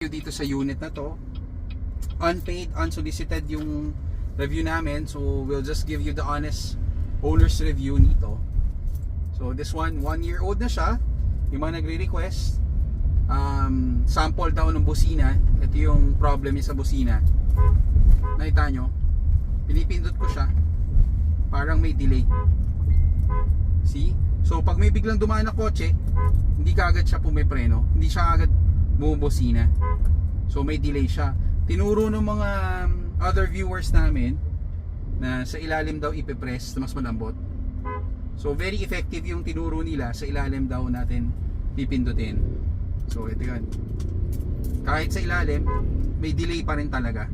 Dito sa unit na to, unpaid, unsolicited yung review namin, so we'll just give you the honest owner's review nito. So this one, 1 year old na siya. Yung mga nagre-request, sample daw ng busina. Ito yung problem niya sa busina. Nakita nyo, pinipindot ko siya, parang may delay. See? So pag may biglang dumaan na kotse, hindi kaagad siya pumipreno, hindi siya agad bumubusina. So may delay siya. Tinuro ng mga other viewers namin na sa ilalim daw ipipress na mas malambot. So very effective yung tinuro nila, sa ilalim daw natin pipindutin. So ito yun. Kahit sa ilalim, may delay pa rin talaga.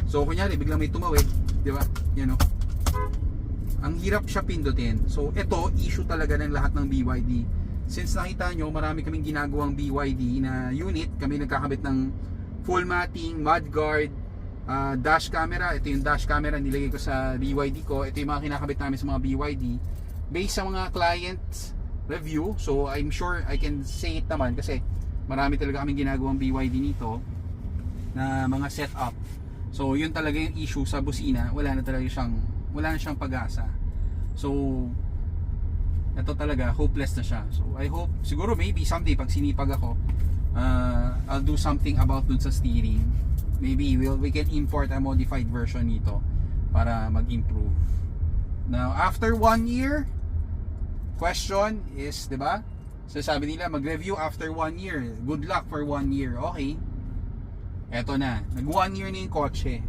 So kunyari biglang may tumawid, di ba? Yan o. Ang hirap siya pindutin. So ito, issue talaga ng lahat ng BYD. Since nakita nyo, marami kaming ginagawang BYD na unit. Kami nagkakabit ng full matting, mudguard, dash camera. Ito yung dash camera nilagay ko sa BYD ko. Ito yung mga kinakabit namin sa mga BYD based sa mga clients review. So I'm sure I can say it naman kasi marami talaga kaming ginagawang BYD nito na mga setup. So yun talaga yung issue sa busina. Wala na siyang pag-asa. So ito talaga, hopeless na siya. So I hope, siguro maybe someday pag sinipag ako, I'll do something about dun sa steering. Maybe we can import a modified version nito para mag-improve. Now after 1 year, question is, diba? So sabi nila, mag-review after 1 year. Good luck for 1 year. Okay. Eto na, nag 1 year na yung kotse.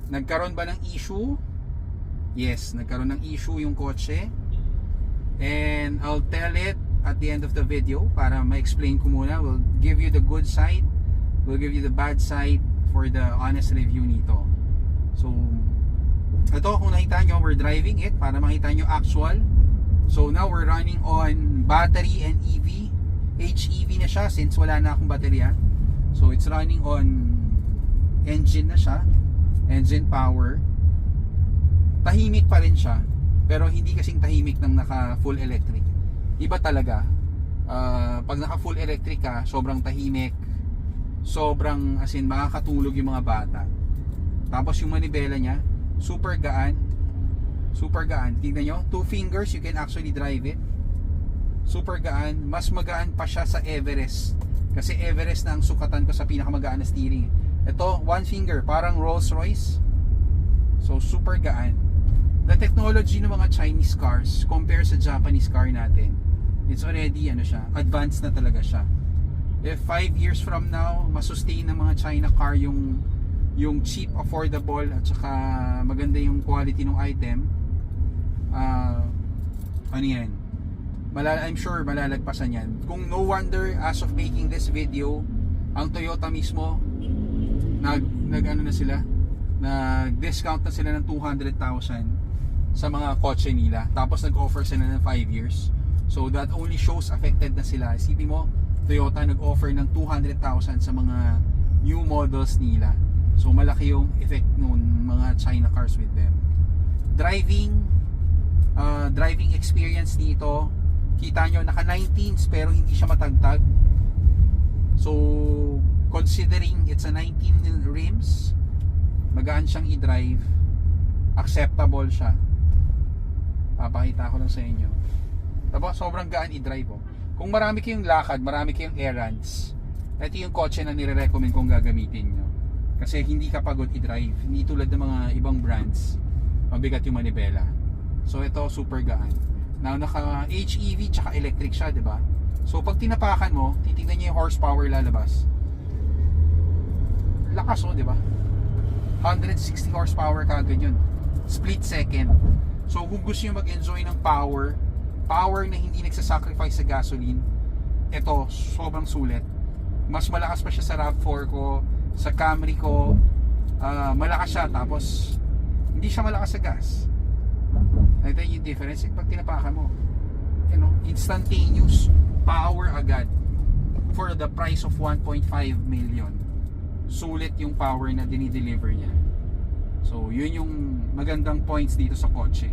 Nagkaroon ba ng issue? Yes, nagkaroon ng issue yung kotse. And I'll tell it at the end of the video para ma-explain ko muna. We'll give you the good side, we'll give you the bad side for the honest review nito. So ito, kung nakita nyo, we're driving it para makita nyo actual. So now we're running on battery and EV. HEV na siya since wala na akong baterya. So it's running on engine na siya, engine power. Tahimik pa rin siya, pero hindi kasing tahimik ng naka full electric. Iba talaga. Pag naka full electric ka, sobrang tahimik, sobrang as in makakatulog yung mga bata. Tapos yung manibela niya, super gaan. Super gaan. Tingnan nyo, 2 fingers you can actually drive it. Super gaan. Mas magaan pa siya sa Everest. Kasi Everest na ang sukatan ko sa pinakamagaan na steering. Ito, 1 finger, parang Rolls Royce. So super gaan. The technology ng mga Chinese cars compare sa Japanese car natin, it's already advanced na talaga siya. If 5 years from now, masustain ng mga China car yung cheap, affordable at saka maganda yung quality ng item, I'm sure malalagpasan yan. Kung no wonder, as of making this video, ang Toyota mismo nag-discount na sila ng 200,000 sa mga kotse nila, tapos nag-offer sila ng 5 years. So that only shows affected na sila. Isipin mo, Toyota nag-offer ng 200,000 sa mga new models nila. So malaki yung effect ng mga China cars with them. Driving experience nito, kita nyo, naka 19s pero hindi siya matagtag. So considering it's a 19 rims, magaan siyang i-drive, acceptable siya. Papakita ko lang sa inyo. Tapos sobrang gaan i-drive. Kung marami kayong lakad, marami kayong errands, ito yung kotse na nire-recommend kong gagamitin nyo. Kasi hindi ka pagod i-drive. Hindi tulad ng mga ibang brands, mabigat yung manibela. So ito super gaan. Now naka HEV tsaka electric siya, 'di ba? So pag tinapakan mo, titingnan niyo yung horsepower lalabas. Lakas 'di ba? 160 horsepower kagad yun. Split second. So kung gusto nyo mag-enjoy ng power na hindi nagsasacrifice sa gasoline, ito, sobrang sulit. Mas malakas pa siya sa RAV4 ko, sa Camry ko. Malakas siya, tapos hindi siya malakas sa gas. Nakita yung difference. Pag tinapakan mo, instantaneous power agad for the price of 1.5 million. Sulit yung power na dinideliver niya. So yun yung magandang points dito sa kotse.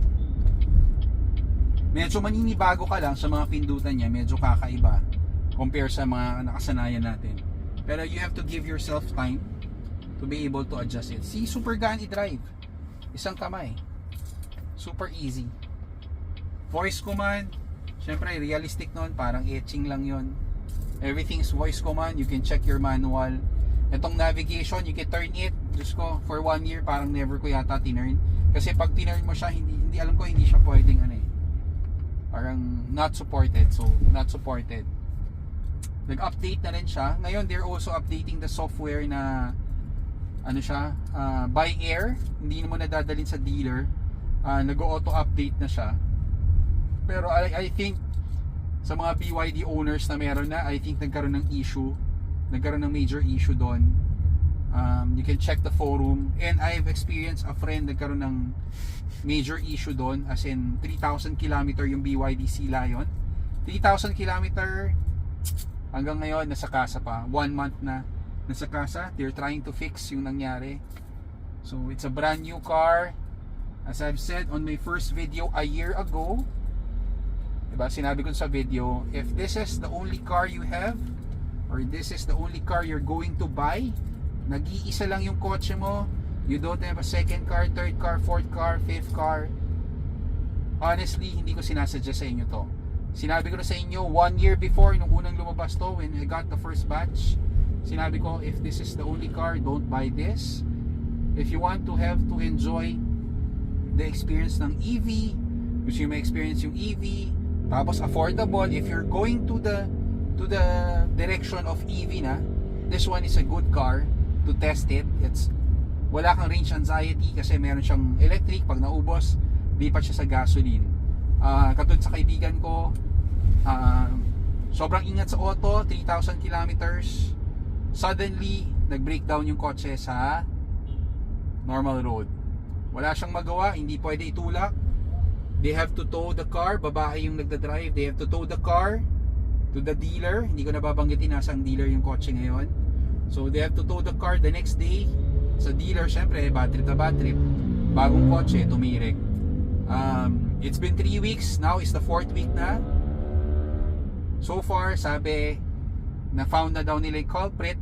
Medyo maninibago ka lang sa mga pindutan niya, medyo kakaiba compare sa mga nakasanayan natin. Pero you have to give yourself time to be able to adjust it. See, super gaan i-drive. Isang kamay. Super easy. Voice command, syempre realistic nun, parang etching lang yon. Everything is voice command. You can check your manual. Itong navigation, you can turn it. Diyos ko, for 1 year, parang never ko yata tinurn. Kasi pag tinurn mo siya, hindi alam ko, hindi siya pwedeng ano eh. Parang not supported. So, not supported. Nag-update na rin siya. Ngayon, they're also updating the software na ano siya, by air. Hindi mo nadadalhin sa dealer. Nag-auto-update na siya. Pero I think sa mga BYD owners na meron na, I think nagkaroon ng issue. Nagkaroon ng major issue doon. You can check the forum. And I've experienced a friend nagkaroon ng major issue doon. As in 3,000 km yung BYD Sea Lion. 3,000 km hanggang ngayon nasa kasa pa. 1 month na nasa kasa. They're trying to fix yung nangyari. So it's a brand new car. As I've said on my first video a year ago, diba, sinabi ko sa video, if this is the only car you have, or this is the only car you're going to buy, nag-iisa lang yung kotse mo, you don't have a second car, third car, fourth car, fifth car, honestly, hindi ko sinasuggest sa inyo to. Sinabi ko na sa inyo 1 year before, nung unang lumabas to, when I got the first batch, sinabi ko, if this is the only car, don't buy this. If you want to have to enjoy the experience ng EV, gusto nyo ma-experience yung EV, tapos affordable, if you're going to the direction of EV na, this one is a good car to test it. It's wala kang range anxiety kasi meron siyang electric. Pag naubos, lipat siya sa gasoline. Katulad sa kaibigan ko, sobrang ingat sa auto, 3,000 kilometers, suddenly nag-breakdown yung kotse sa normal road. Wala siyang magawa, hindi pwede itulak. They have to tow the car, babae yung nagdadrive, they have to tow the car to the dealer. Hindi ko nababanggitin nasang dealer yung kotse ngayon. So they have to tow the car the next day sa dealer. Syempre, bad trip na bad trip. Bagong kotse, tumirik. It's been 3 weeks, now is the 4th week na. So far, sabi, na-found na daw nila yung culprit.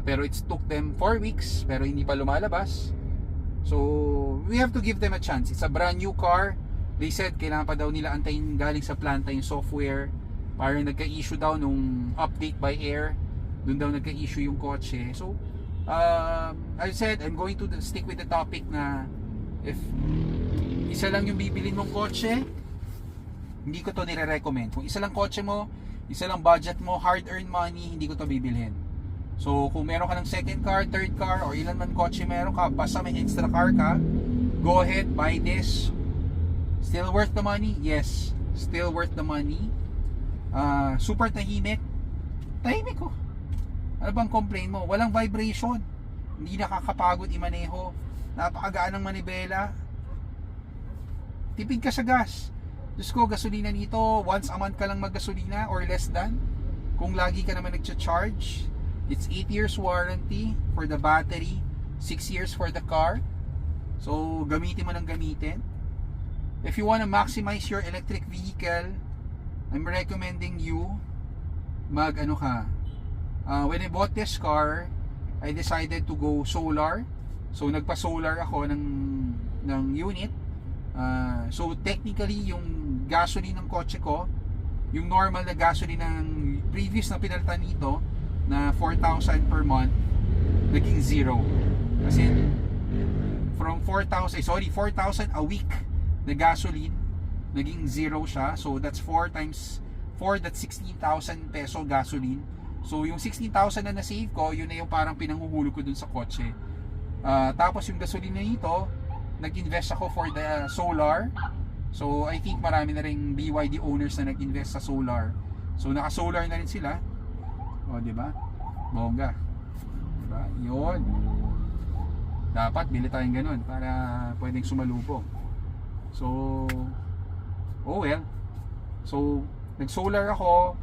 Pero it took them 4 weeks, pero hindi pa lumalabas. So, we have to give them a chance. It's a brand new car. They said, kailangan pa daw nila antayin galing sa planta yung software. Parang nagka-issue daw nung update by air. Doon daw nagka-issue yung kotse. So, I said, I'm going to stick with the topic na if isa lang yung bibilin mong kotse, hindi ko to nire-recommend. Kung isa lang kotse mo, isa lang budget mo, hard-earned money, hindi ko to bibilhin. So, kung meron ka ng second car, third car, or ilan man kotse meron ka, basta may extra car ka, go ahead, buy this. Still worth the money? Yes. Still worth the money. Super tahimik. Tahimik ko. Ano bang complain mo? Walang vibration. Hindi nakakapagod imaneho. Napakagaan ng manibela. Tipid ka sa gas. Diyos ko, gasolina nito, once a month ka lang maggasolina or less than. Kung lagi ka naman nagcha-charge. It's 8 years warranty for the battery, 6 years for the car. So, gamitin mo ng gamitin. If you want to maximize your electric vehicle, I'm recommending you when I bought this car, I decided to go solar. So, nagpa-solar ako ng unit. So, technically, yung gasoline ng kotse ko, yung normal na gasoline ng previous na pinalitan nito, na 4,000 per month, naging 0. Kasi from 4,000 a week na gasoline, naging 0 siya. So that's 4 times 4, that's 16,000 peso gasoline. So yung 16,000 na na-save ko, yun na yung parang pinanghuhulog ko dun sa kotse. Tapos yung gasolina nito, nag-invest ako for the solar. So I think marami na ring BYD owners na nag-invest sa solar. So naka-solar na rin sila. O, di ba? Bongga. Di ba? Yun. Dapat bili tayong ganun para pwedeng sumalubong. So, oh well. So, nag-solar ako.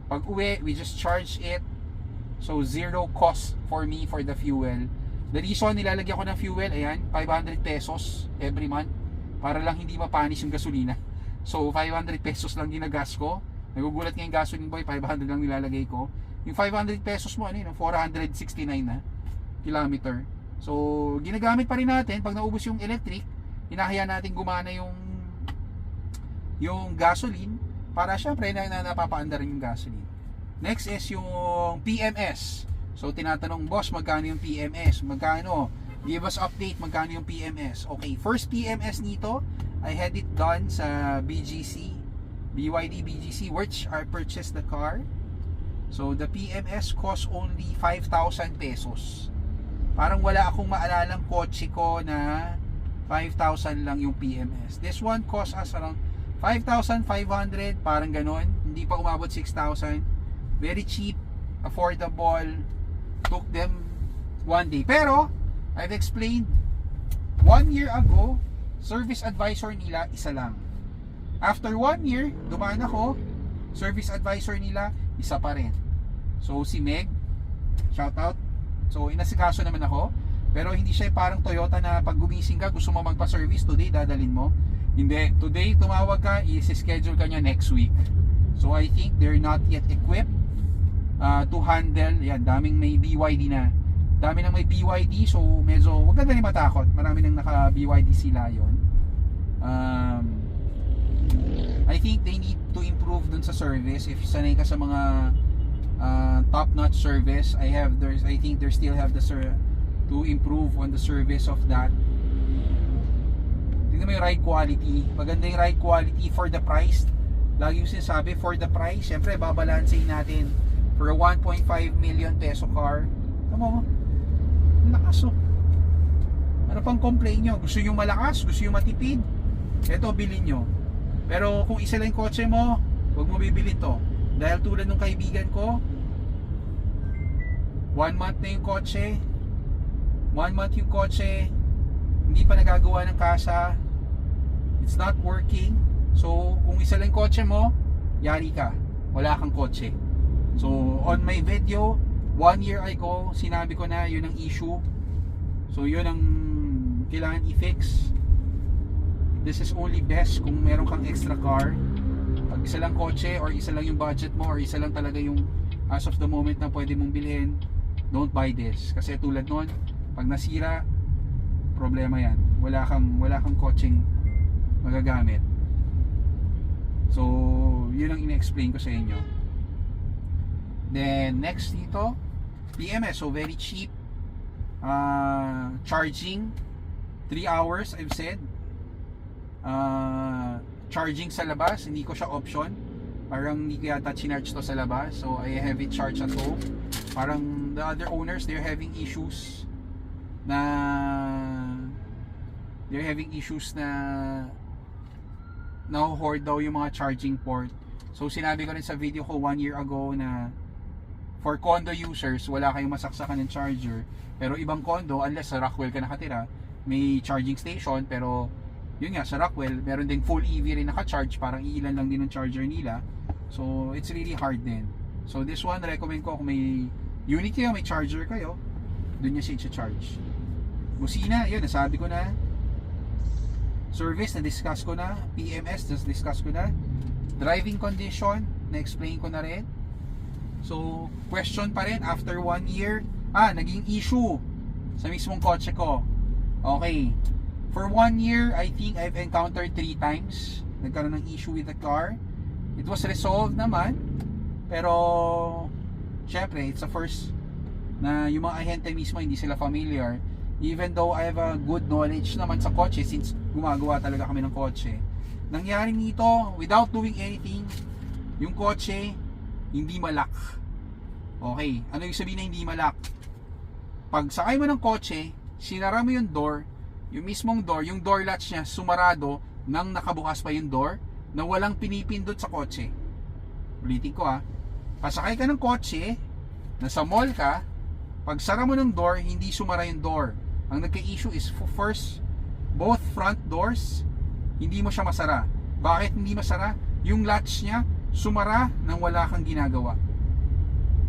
Pag uwi, we just charge it. So, 0 cost for me for the fuel. The reason nilalagyan ko ng fuel, ayan, 500 pesos every month para lang hindi mapanis yung gasolina. So, 500 pesos lang ginagas ko. Nagugulat nga yung gasoline boy, 500 lang nilalagay ko. Yung 500 pesos mo, ano yun, 469 na kilometer. So, ginagamit pa rin natin. Pag naubos yung electric, hinahayaan natin gumana yung gasoline para syempre napapaanda rin yung gasoline. Next is yung PMS. So, tinatanong, boss, magkano yung PMS? Magkano? Give us update, magkano yung PMS? Okay, first PMS nito, I had it done sa BYD BGC, which I purchased the car. So, the PMS cost only 5,000 pesos. Parang wala akong maalalang kotse ko na 5,000 lang yung PMS. This one cost us around 5,500, parang ganon. Hindi pa umabot 6,000. Very cheap, affordable. Took them one day. Pero, I've explained, 1 year ago, service advisor nila, isa lang. After 1 year, dumaan ako, service advisor nila, isa pa rin. So, si Meg, shout out. So, inasikaso naman ako. Pero hindi siya parang Toyota na pag gumising ka, gusto mo magpa-service, today dadalin mo. Hindi. Today, tumawag ka, i-schedule ka niya next week. So, I think they're not yet equipped to handle. Yan, daming may BYD na. Dami nang may BYD, so medyo wag ka na rin matakot. Marami nang naka-BYD sila yon. I think they need to improve dun sa service. If sanay ka sa mga top-notch service, I think they still have to improve on the service of that. Tingnan mo yung ride quality. Maganda yung ride quality for the price. Lagi yung sinasabi, for the price, syempre babalansein natin for a 1.5 million peso car. Tama mo? Lakas, oh. Ano pang complain nyo? Gusto nyo malakas? Gusto nyo matipid? Ito, bilhin nyo. Pero kung isa lang yung kotse mo, huwag mo bibili to. Dahil tulad ng kaibigan ko, 1 month na yung kotse, 1 month yung kotse, hindi pa nagagawa ng kasa, it's not working. So kung isa lang yung kotse mo, yari ka, wala kang kotse. So on my video 1 year ago, sinabi ko na yun ang issue. So yun ang kailangan i-fix. This is only best kung meron kang extra car. Pag isa lang kotse or isa lang yung budget mo or isa lang talaga yung as of the moment na pwede mong bilhin, don't buy this. Kasi tulad nun, pag nasira, problema yan. Wala kang kotseng magagamit. So yun ang ina-explain ko sa inyo. Then next dito, PMS, so very cheap. Charging 3 hours, I've said. Charging sa labas, hindi ko siya option. Parang hindi ko yata chinarge to sa labas, so I have it charged at home. Parang the other owners, they're having issues na naho-hoard daw yung mga charging port. So sinabi ko rin sa video ko 1 year ago na for condo users, wala kayong masaksakan ng charger. Pero ibang condo, unless sa Rockwell ka nakatira, may charging station. Pero yun nga, sa Rockwell, meron ding full EV rin naka-charge. Parang iilan lang din ang charger nila. So it's really hard din. So this one, recommend ko kung may unit kayo, may charger kayo, dun nyo siya charge. Busina, yun, nasabi ko na. Service, na-discuss ko na. PMS, na-discuss ko na. Driving condition, na-explain ko na rin. So, question pa rin after 1 year. Naging issue sa mismong kotse ko. Okay. For 1 year, I think I've encountered 3 times nagkaroon ng issue with the car. It was resolved naman. Pero, syempre, it's a first na yung mga ahente mismo hindi sila familiar. Even though I have a good knowledge naman sa kotse since gumagawa talaga kami ng kotse. Nangyari nito, without doing anything, yung kotse hindi malak. Okay, ano yung sabihin na hindi malak? Pag sakay mo ng kotse, sinara mo yung door, yung mismong door, yung door latch niya sumarado nang nakabukas pa yung door na walang pinipindot sa kotse. Ulitin ko pasakay ka ng kotse, nasa mall ka, pag sara mo ng door, hindi sumara yung door. Ang nagka-issue is first, both front doors, hindi mo siya masara. Bakit hindi masara? Yung latch niya sumara nang wala kang ginagawa.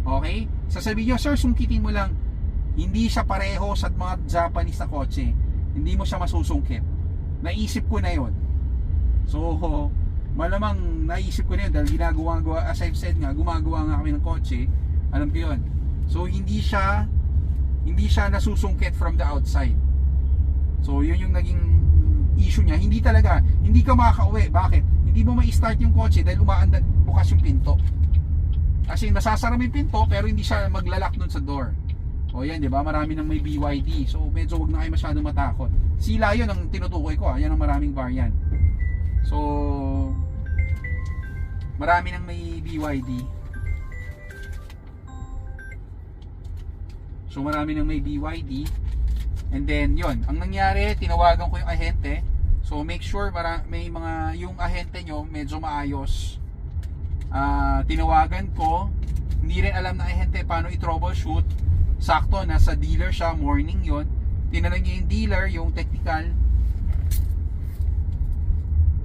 Okay? Sasabihin nyo, sir, sungkitin mo lang. Hindi siya pareho sa mga Japanese na kotse. Hindi mo siya masusungkit. Naisip ko na yon. So, malamang naisip ko na yun dahil ginagawa, as I've said nga, gumagawa nga kami ng kotse. Alam ko yun. So hindi siya nasusungkit from the outside. So yun yung naging issue niya. Hindi ka makakauwi. Bakit? Hindi mo ma-start yung kotse dahil bukas yung pinto. Kasi masasara mo yung pinto pero hindi siya maglalak dun sa door. O yan, di ba? Marami nang may BYD. So medyo wag na kayo masyadong matakot. Sila yun ang tinutukoy ko. Yan ang maraming variant. So marami nang may BYD. And then yun, ang nangyari, tinawagan ko yung ahente. So make sure may mga yung ahente nyo medyo maayos. Tinawagan ko, hindi rin alam na ahente paano i-troubleshoot. Sakto, nasa dealer siya, morning yon. Tinanong niya yung dealer, yung technical.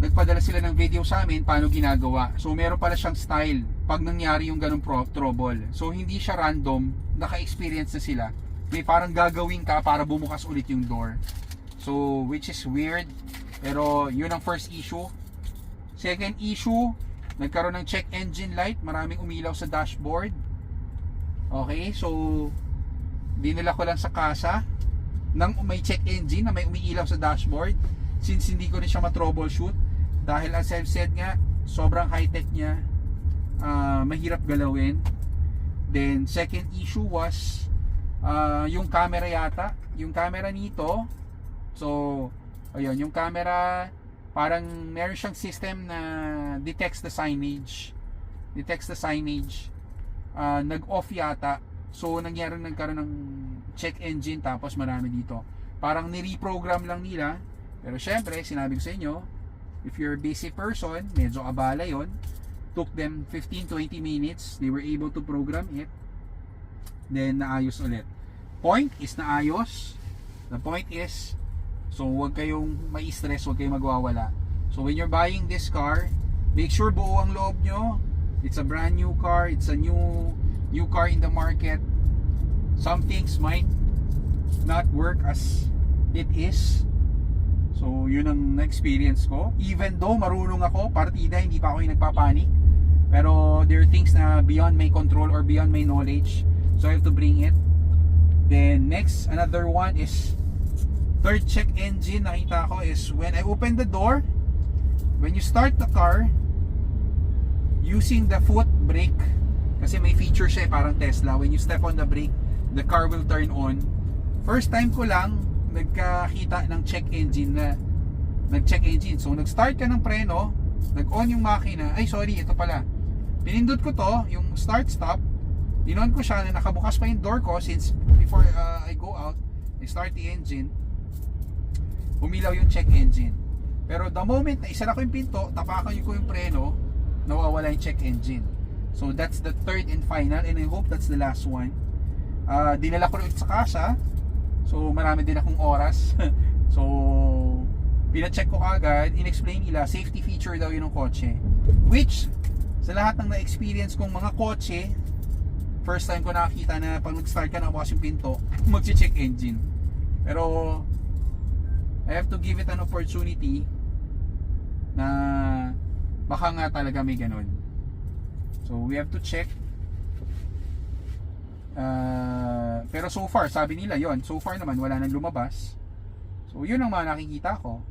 Nagpadala sila ng video sa amin paano ginagawa. So meron pala siyang style pag nangyari yung ganung trouble. So hindi siya random, naka-experience na sila. May parang gagawin ka para bumukas ulit yung door. So which is weird. Pero yun ang first issue. Second issue, nagkaroon ng check engine light. Maraming umilaw sa dashboard. Okay, so dinala ko lang sa kasa nang may check engine na may umiilaw sa dashboard. Since hindi ko na siya ma-troubleshoot dahil as I've said nga, sobrang high-tech niya, mahirap galawin. Then second issue was yung camera yata. Yung camera nito, so ayun, yung camera parang meron siyang system na detects the signage. Nag-off yata. So nagkaroon ng check engine tapos marami dito. Parang ni-reprogram lang nila. Pero syempre, sinabi ko sa inyo, if you're a busy person, medyo abala yon. Took them 15-20 minutes. They were able to program it. Then naayos ulit. Point is naayos. The point is, so huwag kayong mai-stress, huwag kayong magwawala. So when you're buying this car, make sure buo ang loob nyo. It's a brand new car. It's a new car in the market. Some things might not work as it is. So yun ang na-experience ko. Even though marunong ako, partida, hindi pa ako yung nagpapanik. Pero there are things na beyond my control or beyond my knowledge. So I have to bring it. Then next, another one is third check engine nakita ko is when I open the door, when you start the car using the foot brake, kasi may feature siya parang Tesla, when you step on the brake, the car will turn on. First time ko lang nagkakita ng check engine na nag-check engine. So nag-start ka ng preno, nag-on yung makina. Ay sorry, ito pala. Pinindot ko to, yung start stop. Inon ko siya na nakabukas pa yung door ko since before I go out, I start the engine. Umilaw yung check engine. Pero the moment na isara ko yung pinto, tapakan ko yung preno, nawawala yung check engine. So that's the third and final, and I hope that's the last one. Dinala ko ulit sa kasa. So marami din akong oras. So pina-check ko agad, in-explain nila safety feature daw yun ng kotse. Which sa lahat ng na-experience kong mga kotse, first time ko nakakita na pag nag-start ka na bukas yung pinto, mag-check engine. Pero I have to give it an opportunity na baka nga talaga may ganun. So we have to check. Pero so far, sabi nila yon, so far naman wala nang lumabas. So yun ang mga nakikita ko.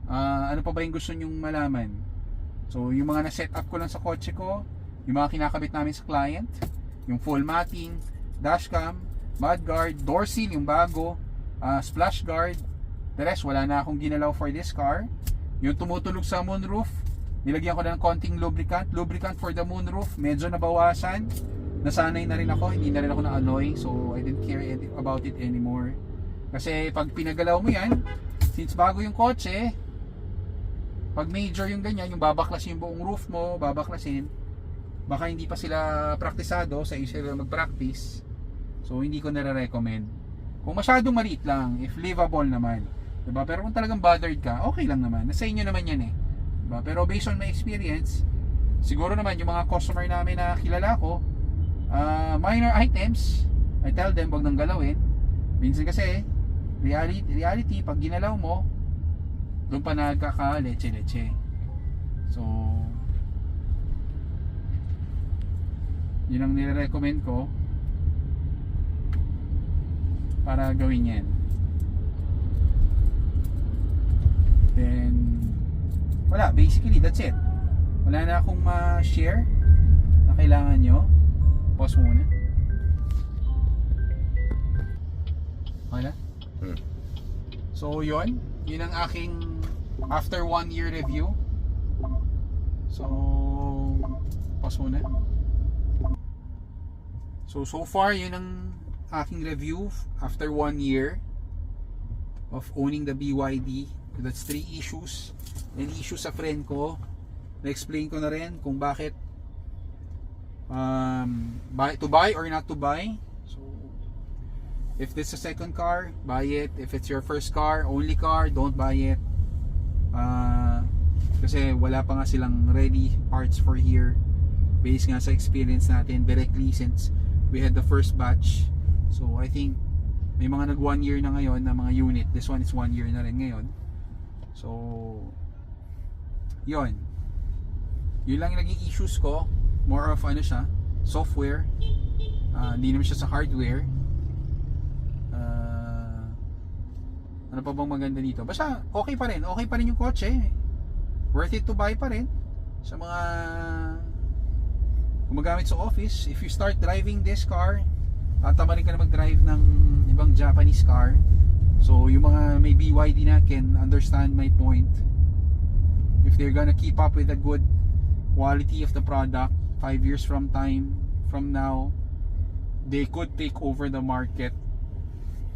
Ano pa ba yung gusto nyong malaman? So yung mga na-set up ko lang sa kotse ko, yung mga kinakabit namin sa client, yung full matting, dashcam, mudguard, door seal yung bago, splash guard. The rest wala na akong ginalaw for this car. Yung tumutulog sa moonroof, nilagyan ko na ng konting lubricant for the moonroof, medyo nabawasan. Nasanay na rin ako, hindi na rin ako na-annoy, so I didn't care about it anymore. Kasi pag pinagalaw mo yan, since bago yung kotse, pag major yung ganyan, yung babaklasin yung buong roof mo, babaklasin, baka hindi pa sila praktisado sa sila mag-practice. So hindi ko nare-recommend. Kung masyadong maliit lang, if livable naman, diba? Pero kung talagang bothered ka, okay lang naman. Nasa inyo naman yan eh. Diba? Pero based on my experience, siguro naman yung mga customer namin na kilala ko, minor items, I tell them wag nang galawin. Minsan kasi reality pag ginalaw mo, doon pa nagkaka-leche-leche. So Yun ang nire-recommend ko para gawin yan. Then wala, basically that's it. Wala na akong ma-share na kailangan nyo. Pause muna. Wala? So yun ang aking after 1 year review. So pause muna. So far yun ang aking review after 1 year of owning the BYD. That's 3 issues. And issues sa friend ko, na-explain ko na rin kung bakit to buy or not to buy. So if this is a second car, buy it. If it's your first car, only car, don't buy it. Kasi wala pa nga silang ready parts for here, based nga sa experience natin directly since we had the first batch. So I think may mga nag 1 year na ngayon na mga unit. This one is 1 year na rin ngayon. So yun lang yung naging issues ko. More of ano siya, software, hindi naman siya sa hardware. Ano pa bang maganda dito? Basta okay pa rin yung kotse. Worth it to buy pa rin sa mga gumagamit sa office. If you start driving this car, tatamarin ka na mag-drive ng ibang Japanese car. So yung mga may BYD na can understand my point. If they're gonna keep up with the good quality of the product, 5 years from now, they could take over the market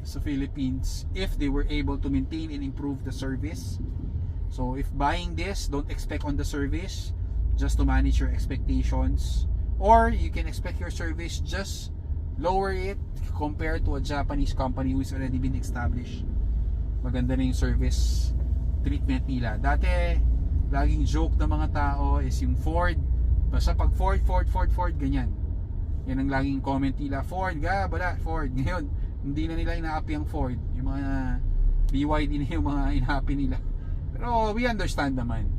sa Philippines if they were able to maintain and improve the service. So if buying this, don't expect on the service, just to manage your expectations. Or you can expect your service, just lower it compared to a Japanese company who's already been established. Maganda na yung service treatment nila. Dati, laging joke ng mga tao is yung Ford. Basta pag Ford, ganyan. Yan ang laging comment nila. Ford, Ford. Ngayon, hindi na nila ina-happy ang Ford. Yung mga BYD na yung mga ina-happy nila. Pero we understand naman.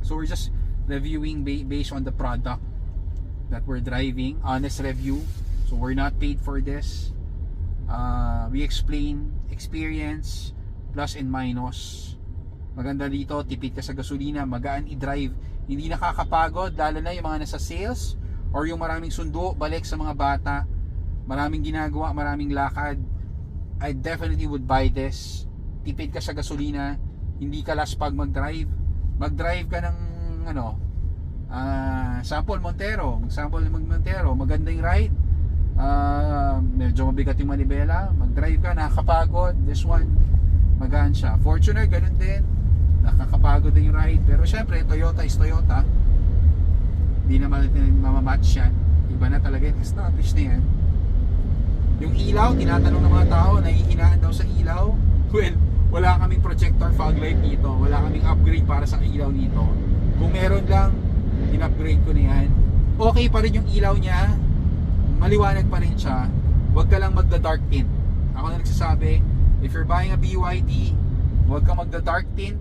So we're just reviewing based on the product that we're driving. Honest review. So we're not paid for this. We explain experience, plus and minus. Maganda dito, tipid ka sa gasolina, magaan i-drive, hindi nakakapagod, lalo na yung mga nasa sales or yung maraming sundo, balik sa mga bata, maraming ginagawa, maraming lakad. I definitely would buy this. Tipid ka sa gasolina, hindi ka laspag mag-drive. Mag-drive ka ng sample Montero, maganda yung ride. Medyo mabigat yung manibela, mag-drive ka, nakakapagod. This one, magaan siya. Fortuner, ganun din, nakakapagod din yung ride. Pero syempre, Toyota is Toyota, hindi naman mamamatch yan. Iba na talaga yung established na yan. Yung ilaw, tinatanong ng mga tao, nahihinaan daw sa ilaw. Well, wala kaming projector fog light dito, wala kaming upgrade para sa ilaw nito. Kung meron lang, in-upgrade ko na yan. Okay pa rin yung ilaw niya, maliwanag pa rin siya. Huwag ka lang magda-dark tint. Ako na nagsasabi, if you're buying a BYD, huwag ka magda-dark tint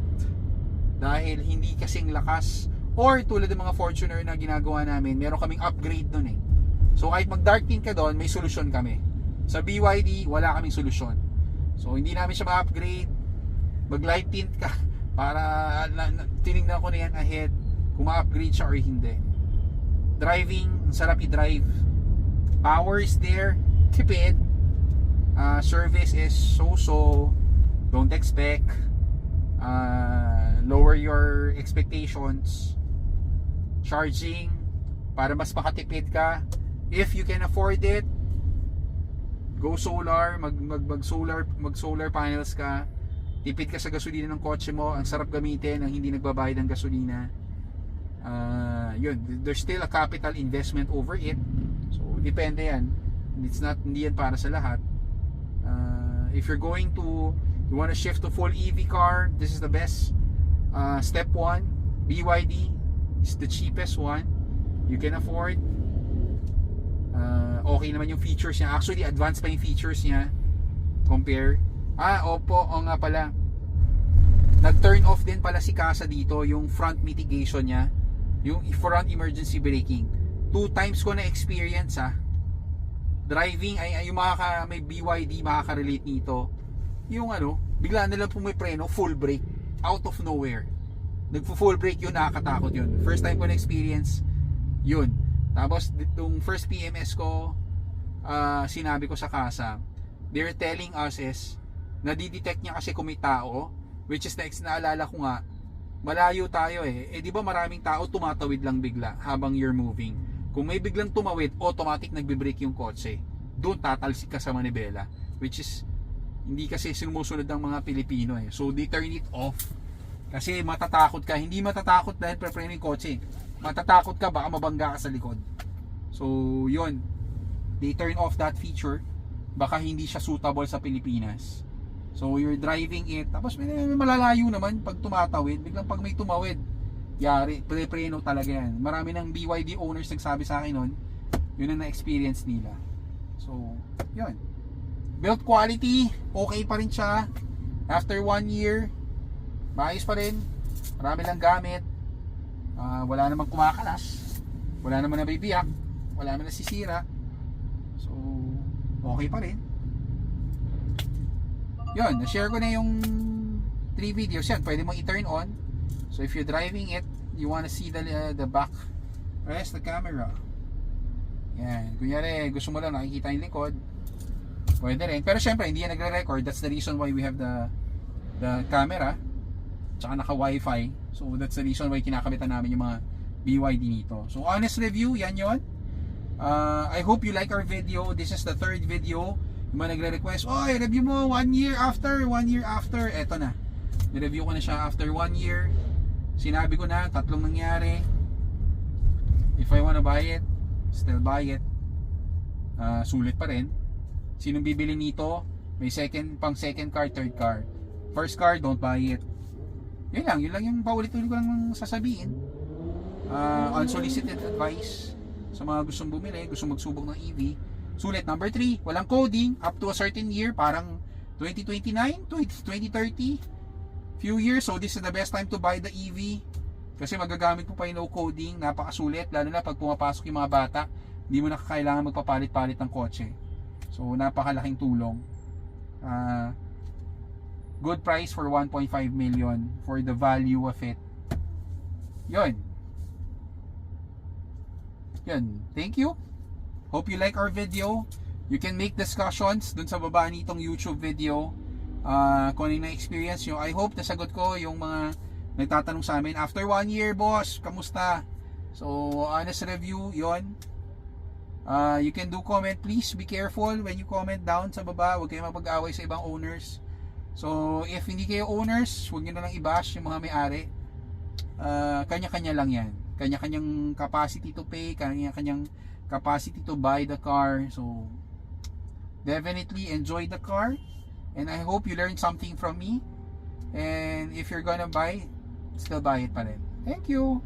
dahil hindi kasing lakas. Or tulad ng mga Fortuner na ginagawa namin, meron kaming upgrade nun eh. So kahit mag-dark tint ka doon, may solusyon kami. Sa BYD, wala kaming solusyon. So hindi namin siya ma-upgrade. Mag-light tint ka para tinignan ko na yan ahead kung ma-upgrade siya or hindi. Driving, sarap i-drive. Power is there, tipid. Service is so-so. Don't expect. Lower your expectations. Charging, para mas makatipid ka. If you can afford it, go solar, mag-solar panels ka. Tipid ka sa gasolina ng kotse mo. Ang sarap gamitin, ang hindi nagbabayad ng gasolina. Yun, there's still a capital investment over it. So depende yan. Hindi yan para sa lahat. If you're going to, you want to shift to full EV car, this is the best. Step 1, BYD is the cheapest one you can afford. Okay naman yung features niya. Actually, advanced pa yung features niya compare. Opo, nga pala, nag-turn off din pala si Casa dito yung front mitigation niya, yung front emergency braking. 2 times ko na experience driving ay yung may BYD makaka-relate nito. Yung bigla na lang pumipreno, full brake out of nowhere. Nagfo-full brake yun, nakakatakot yun. First time ko na experience yun. Tapos itong first PMS ko, sinabi ko sa kasa, they're telling us is nadidetect niya kasi kung may tao, which is next naalala ko nga, malayo tayo di ba maraming tao tumatawid lang bigla habang you're moving. Kung may biglang tumawid, automatic nagbe-brake yung kotse. Doon tatalsik ka sa manibela, which is hindi kasi sumusunod ng mga Pilipino So they turn it off. Kasi matatakot ka. Hindi matatakot dahil pre-preno yung kotse. Matatakot ka baka mabangga ka sa likod. So yun, they turn off that feature. Baka hindi siya suitable sa Pilipinas. So you're driving it, tapos may malalayo naman pag tumatawid, biglang pag may tumawid, yari, pre-preno talaga yan. Marami ng BYD owners nagsabi sa akin nun, yun ang na-experience nila. So, yun. Build quality, okay pa rin siya. After 1 year, maayos pa rin. Marami lang gamit. Wala namang kumakalas. Wala namang nabibiyak. Wala namang nasisira. So, okay pa rin. Yun, na-share ko na yung 3 videos yan. Pwede mong i-turn on. So if you're driving it, you wanna see the back. Press the camera. Yan. Kunyari, gusto mo lang nakikita yung likod. Pwede rin. Pero syempre, hindi yan nagre-record. That's the reason why we have the camera. Tsaka naka-wifi. So that's the reason why kinakabitan namin yung mga BYD nito. So honest review, yan yun. I hope you like our video. This is the 3rd video. Yung mga nagre-request, review mo 1 year after. Eto na, nireview ko na siya after 1 year. Sinabi ko na, 3 nangyari. If I wanna buy it, still buy it. Sulit pa rin. Sinong bibili nito? May pang second car, third car. First car, don't buy it. Yun lang yung paulit-ulit ko lang sasabihin. Unsolicited advice sa mga gustong bumili, gustong magsubok ng EV. Sulit. Number 3, walang coding up to a certain year, parang 2029, 2030, few years. So this is the best time to buy the EV kasi magagamit mo pa yung no coding. Napakasulit, lalo na pag pumapasok yung mga bata, hindi mo na kailangan magpapalit-palit ng kotse. So napakalaking tulong. Good price for 1.5 million for the value of it. Yun. Thank you. Hope you like our video. You can make discussions dun sa baba nitong YouTube video. Kung ano yung na-experience nyo. I hope nasagot ko yung mga nagtatanong sa amin. After 1 year, boss, kamusta? So, honest review, yon. You can do comment. Please be careful when you comment down sa baba. Huwag kayo mapag-away sa ibang owners. So, if hindi kayo owners, huwag nyo na lang i-bash yung mga may-ari. Kanya-kanya lang yan. Kanya-kanyang capacity to pay, kanya-kanyang capacity to buy the car. So definitely enjoy the car, and I hope you learned something from me. And if you're gonna buy, still buy it pa rin. Thank you.